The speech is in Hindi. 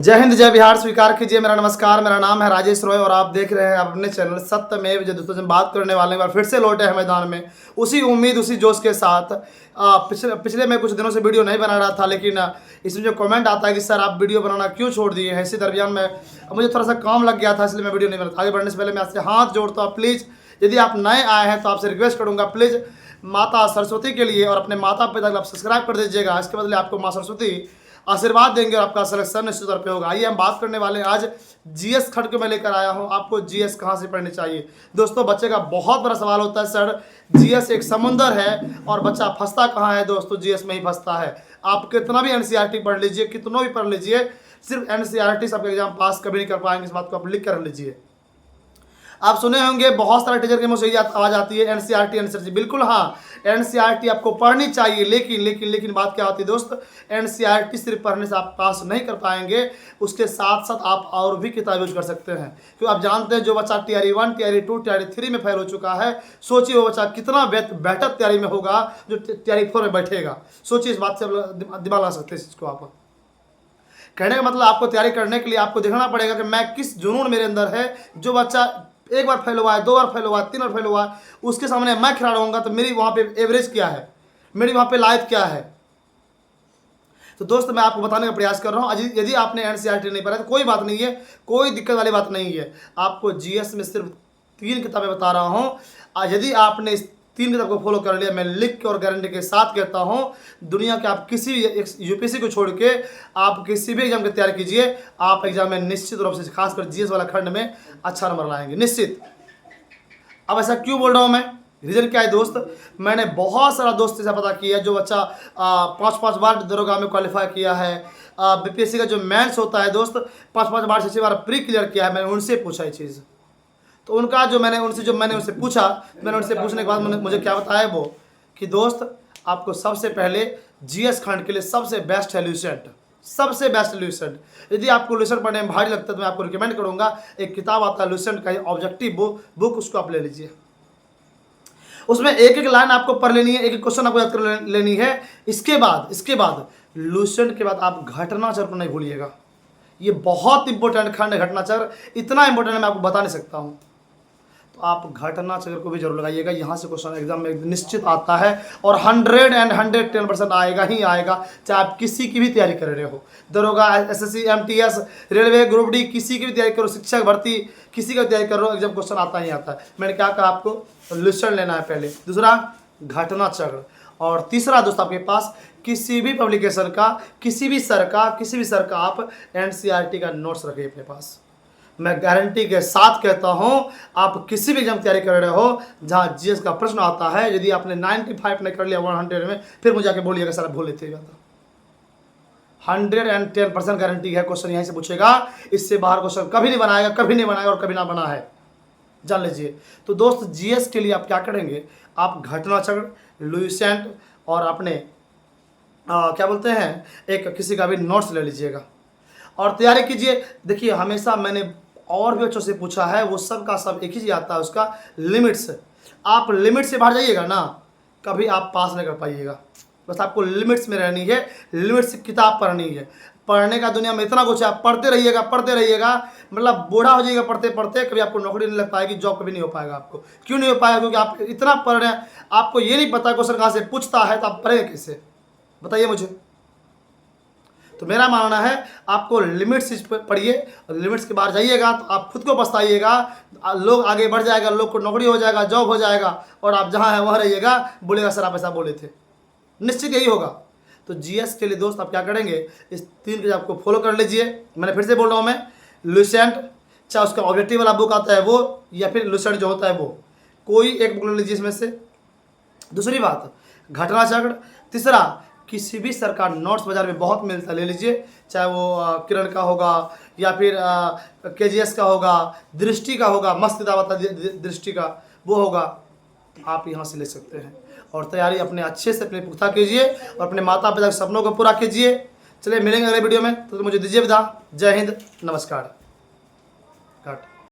जय हिंद जय बिहार स्वीकार कीजिए। मेरा नमस्कार, मेरा नाम है राजेश रॉय और आप देख रहे हैं अपने चैनल सत्यमेव जयते। दोस्तों, बात करने वाले हैं फिर से लौटे हैं मैदान में उसी उम्मीद उसी जोश के साथ। पिछले मैं कुछ दिनों से वीडियो नहीं बना रहा था, लेकिन इसमें जो कमेंट आता है कि सर आप वीडियो बनाना क्यों छोड़ दिए हैं, इसी दरमियान में मुझे थोड़ा सा काम लग गया था, इसलिए मैं वीडियो नहीं बना था। आगे बढ़ने से पहले मैं आपसे हाथ जोड़ता हूँ, प्लीज़ यदि आप नए आए हैं तो आपसे रिक्वेस्ट करूँगा, प्लीज़ माता सरस्वती के लिए और अपने माता पिता के लिए आप सब्सक्राइब कर दीजिएगा। इसके बदले आपको माँ सरस्वती आशीर्वाद देंगे और आपका सिलेक्शन निश्चित तौर पे होगा। आइए हम बात करने वाले हैं आज जीएस खंड को मैं लेकर आया हूं। आपको जीएस कहां से पढ़नी चाहिए। दोस्तों, बच्चे का बहुत बड़ा सवाल होता है, सर जीएस एक समुंदर है और बच्चा फंसता कहां है। दोस्तों, जीएस में ही फंसता है। आप कितना भी एनसीईआरटी पढ़ लीजिए, कितना भी पढ़ लीजिए, सिर्फ एनसीईआरटी से आप एग्जाम पास कभी नहीं कर पाएंगे। इस बात को आप लिख कर लीजिए। आप सुने होंगे बहुत सारे टीचर के मुंह से ये आवाज आती है एनसीईआरटी एनसीईआरटी। बिल्कुल हाँ, एनसीईआरटी आपको पढ़नी चाहिए, लेकिन लेकिन लेकिन बात क्या होती है दोस्त, एनसीईआरटी सिर्फ पढ़ने से आप पास नहीं कर पाएंगे, उसके साथ साथ आप और भी किताब यूज कर सकते हैं। क्योंकि आप जानते हैं जो बच्चा टीआरई 1 टीआरई 2 टीआरई 3 में फेल हो चुका है, सोचिए वो बच्चा कितना बेहतर तैयारी में होगा जो टीआरई 4 में बैठेगा। सोचिए, इस बात से दिमाग ला सकते हैं इसको। आप कहने का मतलब, आपको तैयारी करने के लिए आपको देखना पड़ेगा कि मैं किस जुनून मेरे अंदर है। जो बच्चा एक बार फेल हुआ है, 2 बार फेल हुआ है, 3 बार फेल हुआ है, उसके सामने मैं खड़ा रहूंगा तो मेरी वहां पे एवरेज क्या है, मेरी वहां पे लायक क्या है। तो दोस्त, मैं आपको बताने का प्रयास कर रहा हूं। यदि आपने एनसीईआरटी नहीं पढ़ा तो कोई बात नहीं है, कोई दिक्कत वाली बात नहीं है। आपको जीएस में सिर्फ 3 किताबें बता रहा हूं। यदि आपने इस 3 किताब को फॉलो कर लिया, मैं लिख के और गारंटी के साथ कहता हूं, दुनिया के आप किसी भी यूपीएससी को छोड़ के आप किसी भी एग्जाम की तैयारी कीजिए, आप एग्जाम में निश्चित रूप से खासकर जीएस वाला खंड में अच्छा नंबर लाएंगे, निश्चित। अब ऐसा क्यों बोल रहा हूं मैं, रीजन क्या है दोस्त, मैंने बहुत सारा दोस्त से पता किया जो बच्चा 5-5 बार दरोगा में क्वालिफाई किया है। बीपीएससी का जो मेंस होता है दोस्त, 5-5 बार 6 बार प्री क्लियर किया है। मैंने उनसे पूछा ये चीज़, तो उनका जो मैंने उनसे पूछा, मैंने उनसे पूछने के बाद मुझे क्या बताया वो कि दोस्त, आपको सबसे पहले जीएस खंड के लिए सबसे बेस्ट है ल्यूसेंट, सबसे बेस्ट ल्यूसेंट। यदि आपको ल्यूसेंट पढ़ने में भारी लगता है तो मैं आपको रिकमेंड करूंगा, एक किताब आता है ल्यूसेंट का ऑब्जेक्टिव बुक, उसको आप ले लीजिए। उसमें एक एक लाइन आपको पढ़ लेनी है, एक एक क्वेश्चन आपको याद कर लेनी है। इसके बाद ल्यूसेंट के बाद आप घटनाचक्र को नहीं भूलिएगा। ये बहुत इंपॉर्टेंट खंड है घटनाचक्र, इतना इंपॉर्टेंट है मैं आपको बता नहीं सकता हूँ। तो आप घटनाचक्र को भी जरूर लगाइएगा, यहाँ से क्वेश्चन एग्जाम में निश्चित आता है और 110% आएगा ही आएगा, चाहे आप किसी की भी तैयारी कर रहे हो, दरोगा, SSC, MTS, railway, group D, किसी की भी तैयारी करो, शिक्षक भर्ती, किसी का तैयारी करो, एग्जाम क्वेश्चन आता ही आता है। मैंने क्या कहा, आपको ल्यूसेंट लेना है पहले, दूसरा घटनाचक्र, और तीसरा दोस्त आपके पास किसी भी पब्लिकेशन का, किसी भी सर का आप एनसीईआरटी का नोट्स रखिए अपने पास। मैं गारंटी के साथ कहता हूं, आप किसी भी एग्जाम तैयारी कर रहे हो जहां जीएस का प्रश्न आता है, यदि आपने 95 नहीं कर लिया 100 में, फिर मुझे आके बोलिएगा सर भूल लेते 110% गारंटी है, क्वेश्चन यहीं से पूछेगा, इससे बाहर क्वेश्चन कभी नहीं बनाएगा और कभी ना बना है, जान लीजिए। तो दोस्त, जीएस के लिए आप क्या करेंगे, आप घटनाचक्र, ल्यूसेंट और अपने क्या बोलते हैं, एक किसी का भी नोट्स ले लीजिएगा और तैयारी कीजिए। देखिए, हमेशा मैंने और भी बच्चों से पूछा है, वो सब का सब एक ही चीज आता है, उसका लिमिट्स। आप लिमिट से बाहर जाइएगा ना, कभी आप पास नहीं कर पाइएगा। बस आपको लिमिट्स में रहनी है, लिमिट से किताब पढ़नी है। पढ़ने का दुनिया में इतना कुछ है, आप पढ़ते रहिएगा, मतलब बूढ़ा हो जाइएगा पढ़ते पढ़ते, कभी आपको नौकरी नहीं लग पाएगी, जॉब कभी नहीं हो पाएगा आपको। क्यों नहीं हो पाएगा, क्योंकि आप इतना पढ़ रहे हैं, आपको ये नहीं पता क्वेश्चन कहाँ से पूछता है, तो आप पढ़ेंगे कैसे, बताइए मुझे। तो मेरा मानना है, आपको लिमिट्स पढ़िए, लिमिट्स के बाहर जाइएगा तो आप खुद को पछताइएगा, लोग आगे बढ़ जाएगा, लोग को नौकरी हो जाएगा, जॉब हो जाएगा, और आप जहाँ हैं वहाँ रहिएगा, बोलेगा सर आप ऐसा बोले थे, निश्चित यही होगा। तो जीएस के लिए दोस्त आप क्या करेंगे, इस 3 चीज आपको फॉलो कर लीजिए। मैंने फिर से बोल रहा हूँ, मैं ल्यूसेंट, चाहे उसका ऑब्जेक्टिव वाला बुक आता है वो, या फिर ल्यूसेंट जो होता है वो, कोई एक बुक ले लीजिए इसमें से। दूसरी बात, घटनाचक्र। तीसरा, किसी भी सरकार नोट्स बाजार में बहुत मिलता है, ले लीजिए, चाहे वो किरण का होगा या फिर केजीएस का होगा, दृष्टि का होगा, मस्त किताब आता है दृष्टि का, वो होगा, आप यहाँ से ले सकते हैं। और तैयारी अपने अच्छे से अपने पुख्ता कीजिए और अपने माता पिता के सपनों को पूरा कीजिए। चलिए मिलेंगे अगले वीडियो में, तो मुझे दीजिए विदा। जय हिंद, नमस्कार। काट।